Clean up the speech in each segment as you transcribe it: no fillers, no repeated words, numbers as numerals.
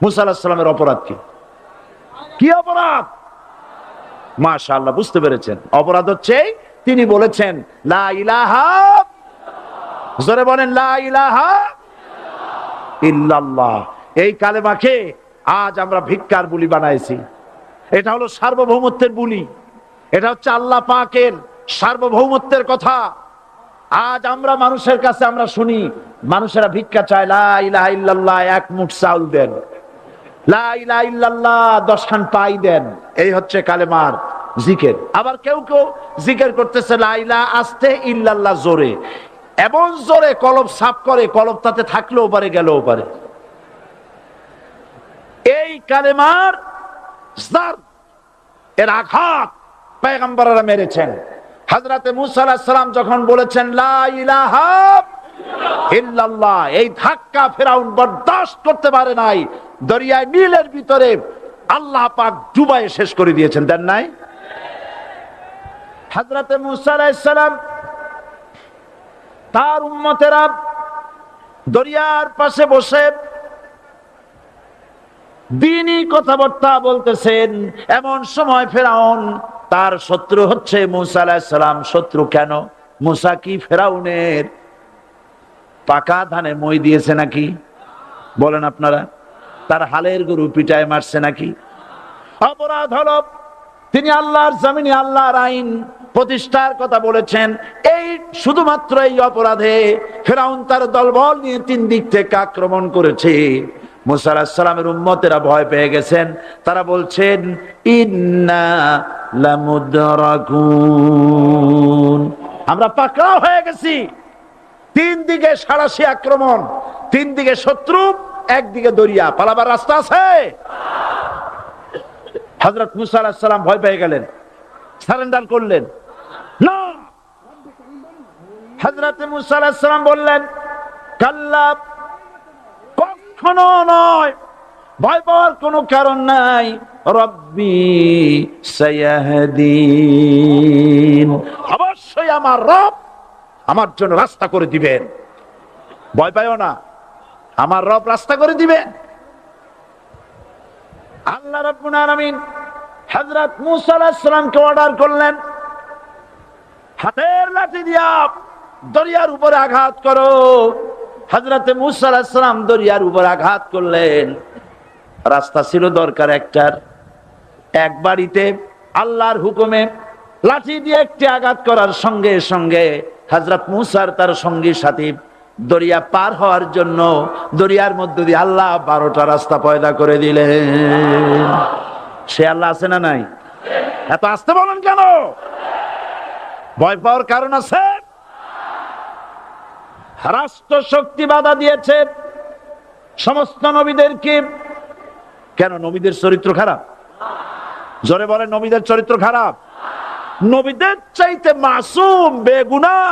মুসা আলাইহিস সালামের অপরাধ কি? কি অপরাধ? মাশাআল্লাহ, বুঝতে পেরেছেন। অপরাধ হচ্ছে তিনি বলেছেন লা ইলাহা, জোরে বলেন লা ইলাহা ইল্লাল্লাহ। এই কালেমাকে আজ আমরা ভিক্ষার বুলি বানাইছি। এটা হলো সার্বভৌমত্বের বুলি, এটা হচ্ছে আল্লাহ পাকের সার্বভৌমত্বের কথা। আজ আমরা মানুষের কাছে আমরা শুনি, মানুষেরা ভিক্ষা চায়, লা ইলাহা ইল্লাল্লাহ, এক মুঠ চাউল দেন, লা ইলাহা ইল্লাল্লাহ 10 খান পাই দেন। এই হচ্ছে কালেমার জিকির। আবার কেউ কেউ জিকির করতেছে লা ইলাহা আস্তে, ইল্লাল্লাহ জোরে, এমন জোরে কলব সাফ করে, কলব তাতে থাকলেও পারে গেলেও পারে। এই কালেমার জার, এর আঘাত পয়গম্বররা মেরেছেন। হযরতে মুসা আলাইহিস সালাম যখন বলেছেন লা ইলাহা ইল্লাল্লাহ, এই ধাক্কা ফেরাউন বরদাশত করতে পারে নাই। দরিয়ায় নীলের ভিতরে আল্লাহ পাক ডুবাইয়ে শেষ করে দিয়েছেন, দেন নাই? হযরতে মুসা আলাইহিস সালাম তার উম্মতেরা দরিয়ার পাশে বসে দ্বীনি কথাবার্তা বলতেছেন। এমন সময় ফেরাউন, তার শত্রু হচ্ছে মুসা আলাইহিস সালাম। শত্রু কেন? মুসা কি ফেরাউনের পাকা ধানে মই দিয়েছে নাকি? বলেন আপনারা। তার হালের গরু পিটায় মারছে নাকি? অপরাধ হলো তিনি আল্লাহর জমিনে আল্লাহর আইন প্রতিষ্ঠার কথা বলেছেন। এই শুধুমাত্র এই অপরাধে ফেরাউন তার দলবল নিয়ে 3 দিক থেকে আক্রমণ করেছে। মুসা আলাইহিস সালামের উম্মতেরা ভয় পেয়ে গেছেন। তারা বলছেন ইন্না লামুদরাকুন, আমরা পাকড়াও হয়ে গেছি। 3 দিকে সাড়াশি আক্রমণ, 3 দিকে শত্রু, একদিকে দরিয়া, পালাবার রাস্তা আছে? হযরত মুসা আলাইহিস সালাম ভয় পেয়ে গেলেন, সারেন্ডার করলেন না। হযরত মুসা আলাইহিস সালাম বললেন কাল্লা, কখনো নয়, ভয় পাওয়ার কোনো কারণ নাই। রব্বি সায়াহদিন, অবশ্যই আমার রব আমার জন্য রাস্তা করে দিবেন। ভয় পাইও না, আমার রব রাস্তা করে দিবেন। আল্লাহ রাব্বুল আলামিন হযরত মুসা আলাইহিস সালামকে অর্ডার করলেন, হাতের লাঠি দিয়া দরিয়ার উপরে আঘাত করো। হযরতে মুসা আলাইহিস সালাম দরিয়ার উপর আঘাত করলেন। রাস্তা ছিল দরকার একটার, এক বাড়িতে আল্লাহর হুকুমে লাঠি দিয়ে একটি আঘাত করার সঙ্গে সঙ্গে হযরত মুসার তার সঙ্গী সাথী দরিয়া পার হওয়ার জন্য দরিয়ার মধ্য দিয়ে আল্লাহ 12টা রাস্তা পয়দা করে দিলেন। সে আল্লাহ আছে না নাই? এত আসতে বলেন কেন? ভয় পাওয়ার কারণ আছে? রাষ্ট্র শক্তি বাধা দিয়েছে সমস্ত নবীদেরকে। কেন? নবীদের চরিত্র খারাপ? জোরে বলেন, নবীদের চরিত্র খারাপ? নবীদের চাইতে মাসুম, বেগুনাহ,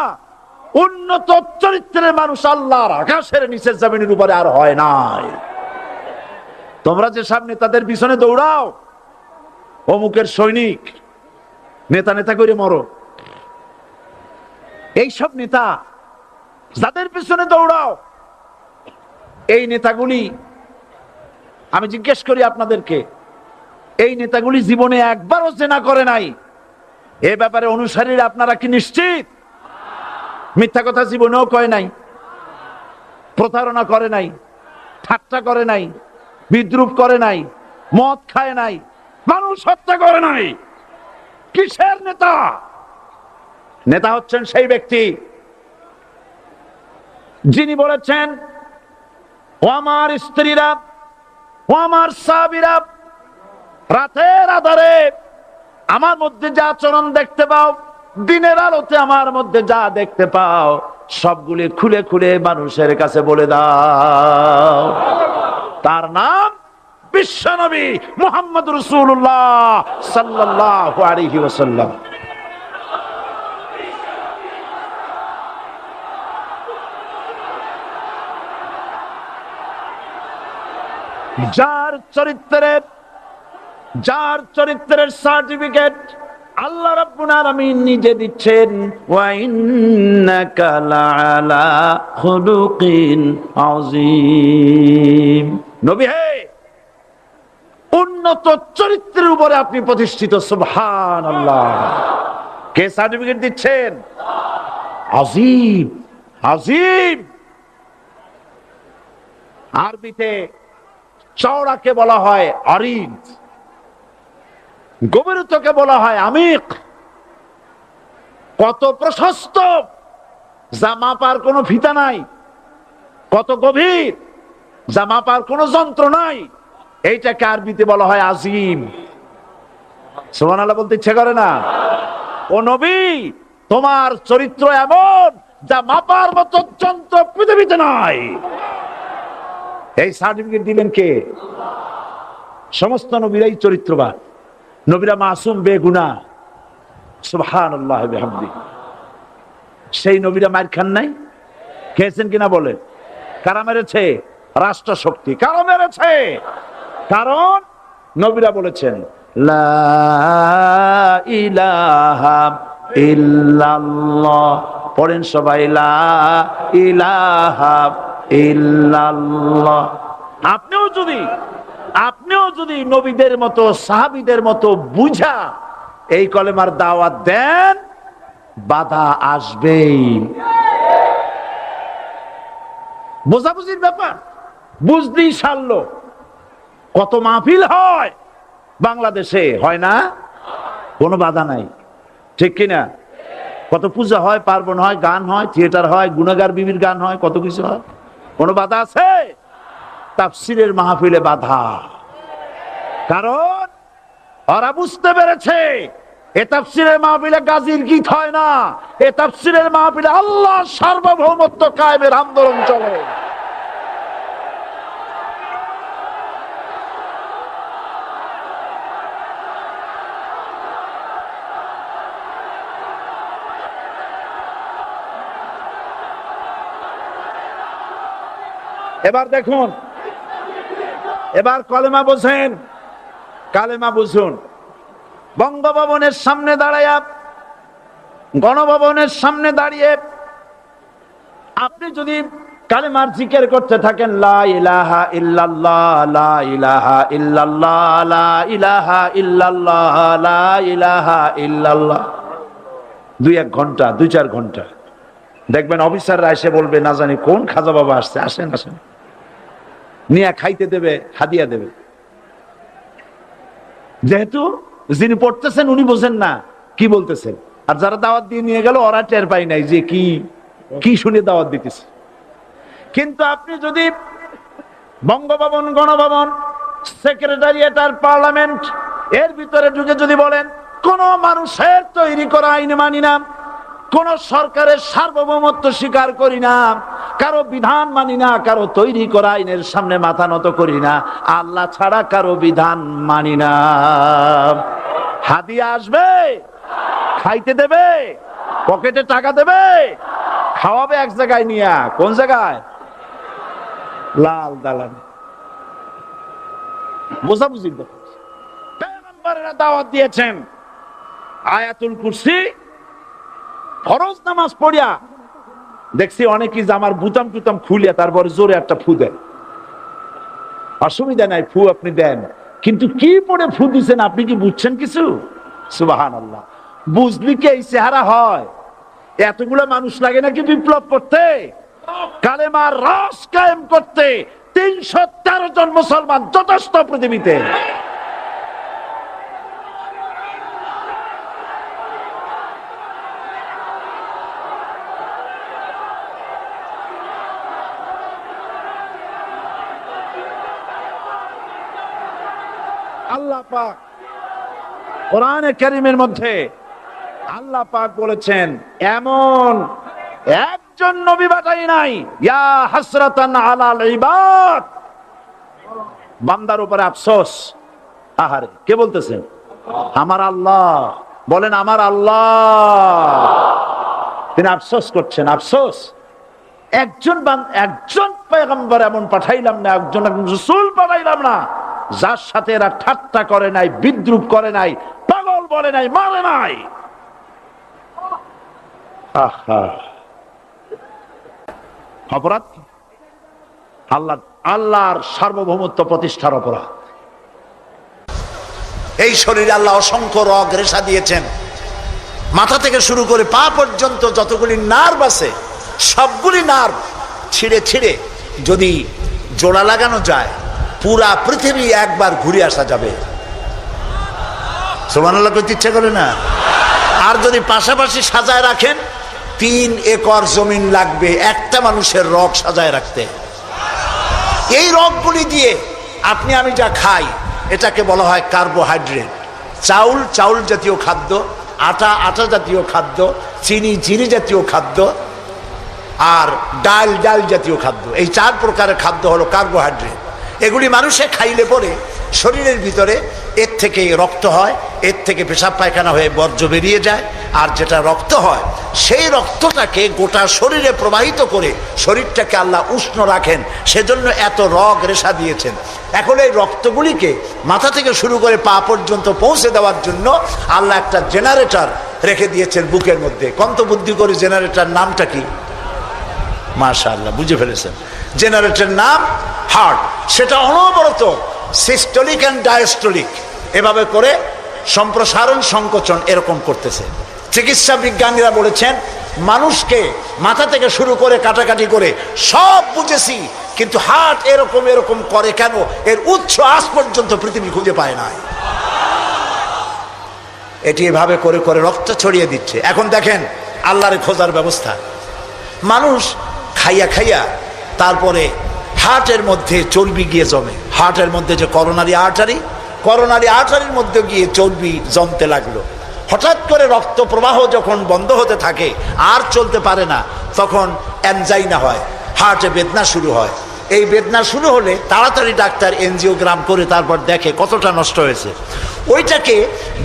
উন্নত চরিত্রের মানুষ আল্লাহর আকাশের নিচের জমিনের উপরে আর হয় নাই। তোমরা যে সব নেতাদের পিছনে দৌড়াও, অমুকের সৈনিক, নেতা নেতা করে মরো, এইসব নেতা যাদের পিছনে দৌড়াও, এই নেতাগুলি, আমি জিজ্ঞেস করি আপনাদেরকে, এই নেতাগুলি জীবনে একবারও জিনা করে নাই। এ ব্যাপারে অনুসারীরা আপনারা কি নিশ্চিত? মিথ্যা কথা জীবনেও কয় নাই, প্রতারণা করে নাই, ঠাট্টা করে নাই, বিদ্রুপ করে নাই, মদ খায় নাই, মানুষ হত্যা করে নাই। কিসের নেতা? নেতা হচ্ছেন সেই ব্যক্তি যিনি বলেছেন, ও আমার স্ত্রীরা, ও আমার সাহাবীরা, রাতের আধারে আমার মধ্যে যা আচরণ দেখতে পাও, দিনের আলোতে আমার মধ্যে যা দেখতে পাও, সবগুলি খুলে খুলে মানুষের কাছে বলে দাও। তার নাম বিশ্বনবী মুহাম্মদ রাসূলুল্লাহ সাল্লাল্লাহু আলাইহি ওয়াসাল্লাম। যার চরিত্রের সার্টিফিকেট আল্লাহ রাব্বুল আলামিন নিজে দিচ্ছেন, ওয়া ইন্নাকা লাআলা খুলুকিন আযীম। নবী হে, উন্নত চরিত্রের উপরে আপনি প্রতিষ্ঠিত। সুবহানাল্লাহ। কে সার্টিফিকেট দিচ্ছেন? আজিম, আজিম। আরবিতে চওড়াকে বলা হয় আরিদ, গভীরতাকে বলা হয় আমিক। কত প্রশস্ত, যা মাপার কোনো ফিতা নাই, কত গভীর, যা মাপার কোনো যন্ত্র নাই, এইটাকে আরবিতে বলা হয় আজিম। সুবহানাল্লাহ বলতে ইচ্ছে করে না? ও নবী, তোমার চরিত্র এমন যা মাপার মতো যন্ত্র পৃথিবীতে নাই। এই সার্টিফিকেট দিলেন কে? সমস্ত নবীরাই চরিত্রবান, নবীরা মাসুম, বেগুনাহ। সুবহানাল্লাহ বিহামদিহি। সেই নবীরা মার খান নাই? খেয়েছেন কিনা বলেন? কারা মেরেছে? রাষ্ট্র শক্তি। কারা মেরেছে? কারণ নবীরা বলেছেন লা ইলাহা ইল্লাল্লাহ। পড়েন সবাই, লা ইলাহা ইল্লাল্লাহ। আপনিও যদি নবীদের মতো, সাহাবীদের মতো বুঝা এই কলেমার দাওয়াত দেন, বাধা আসবেই। বোঝাবুঝির ব্যাপার, বুঝতেই সারলো। কত মাহফিল হয় বাংলাদেশে, হয় না? কোনো বাধা নাই, ঠিক কিনা? কত পূজা হয়, পার্বণ হয়, গান হয়, থিয়েটার হয়, গুনাগার বিবির গান হয়, কত কিছু হয়। কোনো বাধা আছে? তাফসীরের মাহফিলে বাধা। কারণ ওরা বুঝতে পেরেছে এ তাফসীরের মাহফিলে গাজীর গীত হয় না, এ তাফসীরের মাহফিলে আল্লাহর সার্বভৌমত্ব কায়েমের আন্দোলন চলে। এবার দেখুন, এবার কলেমা বোঝেন, কালেমা বুঝুন। বঙ্গভবনের সামনে দাঁড়ায়া, গণভবনের সামনে দাঁড়িয়ে আপনি যদি কালেমার জিকির করতে থাকেন, লা ইলাহা ইল্লাল্লাহ, লা ইলাহা ইল্লাল্লাহ, লা ইলাহা ইল্লাল্লাহ, লা ইলাহা ইল্লাল্লাহ, 2-1 ঘন্টা, 2-4 ঘন্টা, দেখবেন অফিসাররা এসে বলবে, না জানি কোন খাজা বাবা আসছে, আসেন আসেন, নিয়ে খাইতে দেবে, হাদিয়া দেবে। যেহেতু যিনি পড়তেছেন উনি বোঝেন না কি বলতেছেন, আর যারা দাওয়াত দিয়ে নিয়ে গেল ওরা টের পায় নাই যে কি কি শুনে দাওয়াত দিতেছে। কিন্তু আপনি যদি বঙ্গভবন, গণভবন, সেক্রেটারিয়েট আর পার্লামেন্ট এর ভিতরে ঢুকে যদি বলেন, কোন মানুষের তৈরি করা আইন মানি না, কোন সরকারের সার্বভৌমত্ব স্বীকার করি না, কারো বিধান মানি না, কারো তৈরি করা আইনের সামনে মাথা নত করি না, আল্লাহ ছাড়া কারো বিধান মানি না, হাদিয়া আসবে, খাইতে দেবে, পকেটে টাকা দেবে, খাওয়াবে এক জায়গায় নিয়ে। কোন জায়গায়? লাল দালান। বোঝাবুঝি পেগম্বরেরা দাওয়াত দিয়েছেন আয়াতুল কুরসি, ফরজ নামাজ পড়িয়া দেখছি অনেকেই জামার বুতাম টুতাম খুলিয়া তারপরে জোরে একটা ফু দেন। অসুবিধা নাই, ফু আপনি দেন, কিন্তু কি পড়ে ফু দিচ্ছেন আপনি কি বুঝছেন কিছু? সুবহানাল্লাহ। বুঝলি কি এই চেহারা হয়? এতগুলো মানুষ লাগে নাকি বিপ্লব করতে, কালেমার রস কায়েম করতে? 313 জন মুসলমান যথেষ্ট পৃথিবীতে। আল্লাহ পাক কোরআনে কারীমের মধ্যে আল্লাহ পাক বলেছেন, এমন একজন নবী পাঠাই নাই, ইয়া হাসরাতান আলাল ইবাদ, বান্দার উপরে আফসোস। আহারে, কে বলতেছেন? আমার আল্লাহ। বলেন আমার আল্লাহ। তিনি আফসোস করছেন, আফসোস একজন পয়গম্বর এমন পাঠাইলাম না, একজন রাসূল পাঠাইলাম না যার সাথে এরা ঠাট্টা করে নাই, বিদ্রুপ করে নাই, পাগল বলে নাই, মারে নাই। অপরাধ আল্লাহর সার্বভৌমত্ব প্রতিষ্ঠার অপরাধ। এই শরীরে আল্লাহ অসংখ্য রগ রেশা দিয়েছেন। মাথা থেকে শুরু করে পা পর্যন্ত যতগুলি নার্ভ আছে সবগুলি নার্ভ ছিঁড়ে ছিঁড়ে যদি জোড়া লাগানো যায় পুরা পৃথিবী একবার ঘুরে আসা যাবে। সুবহানাল্লাহ করতে ইচ্ছা করে না? আর যদি পাশাপাশি সাজায় রাখেন 3 একর জমিন লাগবে একটা মানুষের রগ সাজায় রাখতে। এই রগগুলি দিয়ে আপনি আমি যা খাই এটাকে বলা হয় কার্বোহাইড্রেট। চাউল চাউল জাতীয় খাদ্য, আটা আটা জাতীয় খাদ্য, চিনি চিনি জাতীয় খাদ্য, আর ডাল ডাল জাতীয় খাদ্য। এই 4 প্রকারের খাদ্য হলো কার্বোহাইড্রেট। এগুলি মানুষে খাইলে পরে শরীরের ভিতরে এর থেকে রক্ত হয়, এর থেকে পেশাব পায়খানা হয়ে বর্জ্য বেরিয়ে যায়, আর যেটা রক্ত হয় সেই রক্তটাকে গোটা শরীরে প্রবাহিত করে শরীরটাকে আল্লাহ উষ্ণ রাখেন। সেজন্য এত রগ রেশা দিয়েছেন। এখন এই রক্তগুলিকে মাথা থেকে শুরু করে পা পর্যন্ত পৌঁছে দেওয়ার জন্য আল্লাহ একটা জেনারেটর রেখে দিয়েছেন বুকের মধ্যে। কন্তবুদ্ধি করে জেনারেটর নামটা কি? মাশাআল্লাহ বুঝে ফেলেছেন। জেনারেটরের নাম হার্ট। সেটা অনবরত সিস্টোলিক অ্যান্ড ডায়াস্টোলিক এভাবে করে সম্প্রসারণ সংকোচন এরকম করতেছে। চিকিৎসা বিজ্ঞানীরা বলেছেন মানুষকে মাথা থেকে শুরু করে কাটাকাটি করে সব বুঝেছি, কিন্তু হার্ট এরকম এরকম করে কেন, এর উৎস আজ পর্যন্ত পৃথিবী খুঁজে পায় নাই। এটি এভাবে করে করে রক্ত ছড়িয়ে দিচ্ছে। এখন দেখেন আল্লাহর খোঁজার ব্যবস্থা। মানুষ খাইয়া খাইয়া তারপরে হার্টের মধ্যে চর্বি গিয়ে জমে। হার্টের মধ্যে যে করোনারি আর্টারির মধ্যে গিয়ে চর্বি জমতে লাগলো। হঠাৎ করে রক্ত প্রবাহ যখন বন্ধ হতে থাকে আর চলতে পারে না, তখন অ্যানজাইনা হয়, হার্টে বেদনা শুরু হয়। এই বেদনা শুরু হলে তাড়াতাড়ি ডাক্তার এনজিওগ্রাম করে তারপর দেখে কতটা নষ্ট হয়েছে। ওইটাকে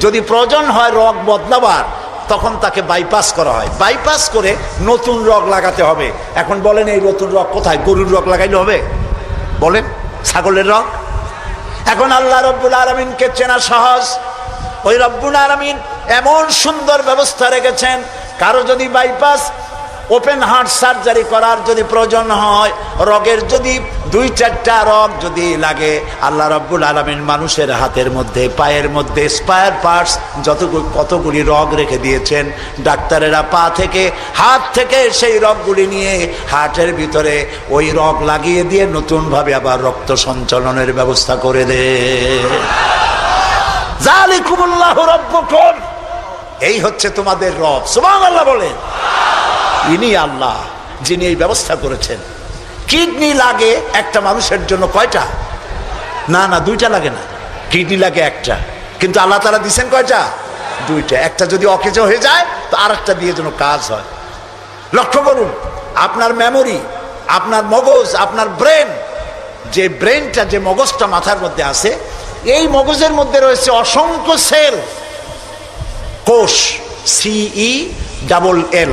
যদি প্রয়োজন হয় রগ বদলাবার, তখন তাকে বাইপাস করা হয়। বাইপাস করে নতুন রগ লাগাতে হবে। এখন বলেন এই নতুন রগ কোথায়? গরুর রগ লাগাইলে হবে? বলেন ছাগলের রগ? এখন আল্লাহ রব্বুল আলামিনকে চেনা সহজ। ওই রব্বুল আলামিন এমন সুন্দর ব্যবস্থা রেখেছেন, কারো যদি বাইপাস ওপেন হার্ট সার্জারি করার যদি প্রয়োজন হয়, রগের যদি 2-4টা রগ যদি লাগে, আল্লাহ রব্বুল আলামিন মানুষের হাতের মধ্যে পায়ের মধ্যে স্পায়ার পার্টস কতগুলি রগ রেখে দিয়েছেন। ডাক্তারেরা পা থেকে হাত থেকে সেই রগগুলি নিয়ে হার্টের ভিতরে ওই রগ লাগিয়ে দিয়ে নতুনভাবে আবার রক্ত সঞ্চালনের ব্যবস্থা করে দেয়। যালিকুমুল্লাহু রাব্বুকুম, এই হচ্ছে তোমাদের রব। সুবহানাল্লাহ বলেন। ইনি আল্লাহ যিনি এই ব্যবস্থা করেছেন। কিডনি লাগে একটা মানুষের জন্য কয়টা? না না 2টা লাগে না, কিডনি লাগে একটা, কিন্তু আল্লাহ তাআলা দিয়েছেন কয়টা? 2টা। একটা যদি অকেজ হয়ে যায় তো আরেকটা দিয়ে যেন কাজ হয়। লক্ষ্য করুন আপনার মেমোরি, আপনার মগজ, আপনার ব্রেন, যে ব্রেনটা যে মগজটা মাথার মধ্যে আছে, এই মগজের মধ্যে রয়েছে অসংখ্য সেল, কোষ, CELL,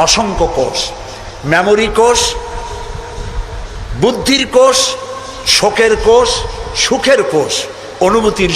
অসংখ্য কোষ। মেমোরি কোষ, বুদ্ধির কোষ, শোকের কোষ, সুখের কোষ, অনুভূতির